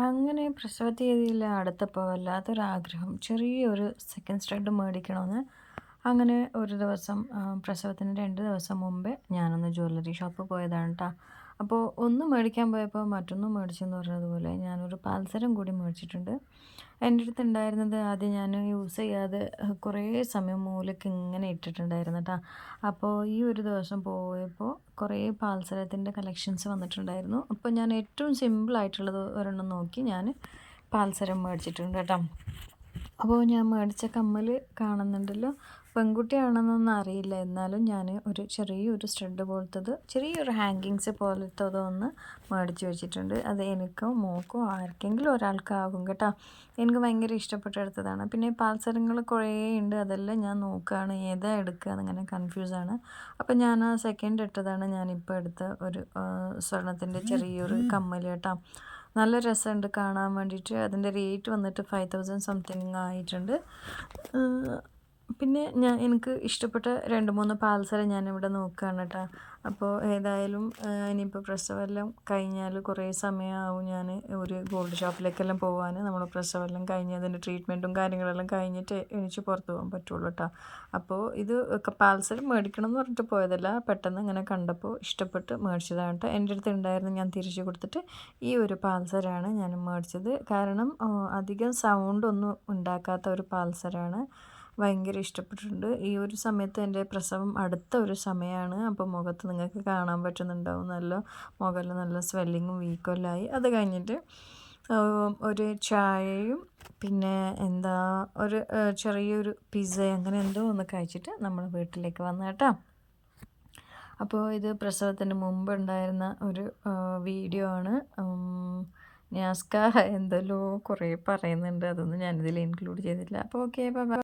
അങ്ങനെ പ്രസവ തീയതിയിൽ അടുത്തപ്പോൾ വല്ലാത്തൊരാഗ്രഹം ചെറിയൊരു സെക്കൻഡ് സ്റ്റഡ് മേടിക്കണമെന്ന്. അങ്ങനെ ഒരു ദിവസം പ്രസവത്തിന് 2 ദിവസം മുമ്പേ ഞാനൊന്ന് ജ്വല്ലറി ഷോപ്പ് പോയതാണ് ട്ടോ. അപ്പോൾ ഒന്ന് മേടിക്കാൻ പോയപ്പോൾ മറ്റൊന്നും മേടിച്ചെന്ന് പറഞ്ഞതുപോലെ ഞാനൊരു പാൽസരം കൂടി മേടിച്ചിട്ടുണ്ട്. എൻ്റെ അടുത്ത് ഉണ്ടായിരുന്നത് ആദ്യം ഞാൻ യൂസ് ചെയ്യാതെ കുറേ സമയം മൂലയ്ക്ക് ഇങ്ങനെ ഇട്ടിട്ടുണ്ടായിരുന്നു ട്ടോ. അപ്പോൾ ഈ ഒരു ദിവസം പോയപ്പോൾ കുറേ പാൽസരത്തിൻ്റെ കളക്ഷൻസ് വന്നിട്ടുണ്ടായിരുന്നു. അപ്പോൾ ഞാൻ ഏറ്റവും സിമ്പിളായിട്ടുള്ളത് ഒരെണ്ണം നോക്കി ഞാൻ പാൽസരം മേടിച്ചിട്ടുണ്ട് കേട്ടോ. അപ്പോൾ ഞാൻ മേടിച്ച കമ്മൽ കാണുന്നുണ്ടല്ലോ, പെൺകുട്ടിയാണെന്നൊന്നും അറിയില്ല. എന്നാലും ഞാൻ ഒരു ചെറിയൊരു സ്റ്റഡ് പോലത്തത്, ചെറിയൊരു ഹാങ്കിങ്സ് പോലത്തതോ ഒന്ന് മേടിച്ച് വെച്ചിട്ടുണ്ട്. അത് എനിക്കോ മോക്കോ ആർക്കെങ്കിലും ഒരാൾക്കാകും കേട്ടോ. എനിക്ക് ഭയങ്കര ഇഷ്ടപ്പെട്ടെടുത്തതാണ്. പിന്നെ പാൽസരങ്ങൾ കുറേ ഉണ്ട്, അതെല്ലാം ഞാൻ നോക്കുകയാണ് ഏതാ എടുക്കുക എന്നിങ്ങനെ കൺഫ്യൂസാണ്. അപ്പോൾ ഞാൻ ആ സെക്കൻഡ് ഇട്ടതാണ് ഞാനിപ്പോൾ എടുത്ത ഒരു സ്വർണത്തിൻ്റെ ചെറിയൊരു കമ്മൽ കേട്ടോ. നല്ല രസമുണ്ട് കാണാൻ വേണ്ടിയിട്ട്. അതിൻ്റെ റേറ്റ് വന്നിട്ട് 5000 സംതിങ് ആയിട്ടുണ്ട്. പിന്നെ എനിക്ക് ഇഷ്ടപ്പെട്ട 2-3 പാൽസരം ഞാനിവിടെ നോക്കുകയാണ് കേട്ടോ. അപ്പോൾ ഏതായാലും ഇനിയിപ്പോൾ പ്രസവമെല്ലാം കഴിഞ്ഞാൽ കുറേ സമയമാവും ഞാൻ ഒരു ഗോൾഡ് ഷോപ്പിലേക്കെല്ലാം പോകാൻ. നമ്മൾ പ്രസവമെല്ലാം കഴിഞ്ഞ് അതിൻ്റെ ട്രീറ്റ്മെൻറ്റും കാര്യങ്ങളെല്ലാം കഴിഞ്ഞിട്ട് എണീച്ച് പുറത്ത് പോകാൻ പറ്റുള്ളൂ കേട്ടോ. അപ്പോൾ ഇത് പാൽസരം മേടിക്കണം എന്ന് പറഞ്ഞിട്ട് പോയതല്ല, പെട്ടെന്ന് ഇങ്ങനെ കണ്ടപ്പോൾ ഇഷ്ടപ്പെട്ട് മേടിച്ചതാണ് കേട്ടോ. എൻ്റെ അടുത്ത് ഉണ്ടായിരുന്നു, ഞാൻ തിരിച്ചു കൊടുത്തിട്ട് ഈ ഒരു പാൽസരമാണ് ഞാൻ മേടിച്ചത്. കാരണം അധികം സൗണ്ടൊന്നും ഉണ്ടാക്കാത്ത ഒരു പാൽസരമാണ്. ഭയങ്കര ഇഷ്ടപ്പെട്ടിട്ടുണ്ട്. ഈ ഒരു സമയത്ത് എൻ്റെ പ്രസവം അടുത്ത ഒരു സമയമാണ്. അപ്പോൾ മുഖത്ത് നിങ്ങൾക്ക് കാണാൻ പറ്റുന്നുണ്ടാവും, നല്ല മുഖം നല്ല സ്വെല്ലിങ്ങും വീക്കും എല്ലാം ആയി. അത് കഴിഞ്ഞിട്ട് ഒരു ചായയും പിന്നെ എന്താ ഒരു ചെറിയൊരു പിസ്സ അങ്ങനെ എന്തോ ഒന്ന് കഴിച്ചിട്ട് നമ്മൾ വീട്ടിലേക്ക് വന്നു കേട്ടോ. അപ്പോൾ ഇത് പ്രസവത്തിന് മുമ്പ് ഉണ്ടായിരുന്ന ഒരു വീഡിയോ ആണ്. ന്യാസ്ക എന്തെല്ലോ കുറേ പറയുന്നുണ്ട്, അതൊന്നും ഞാനിതിൽ ഇൻക്ലൂഡ് ചെയ്തിട്ടില്ല. അപ്പോൾ ഓക്കെ, ബൈ ബൈ.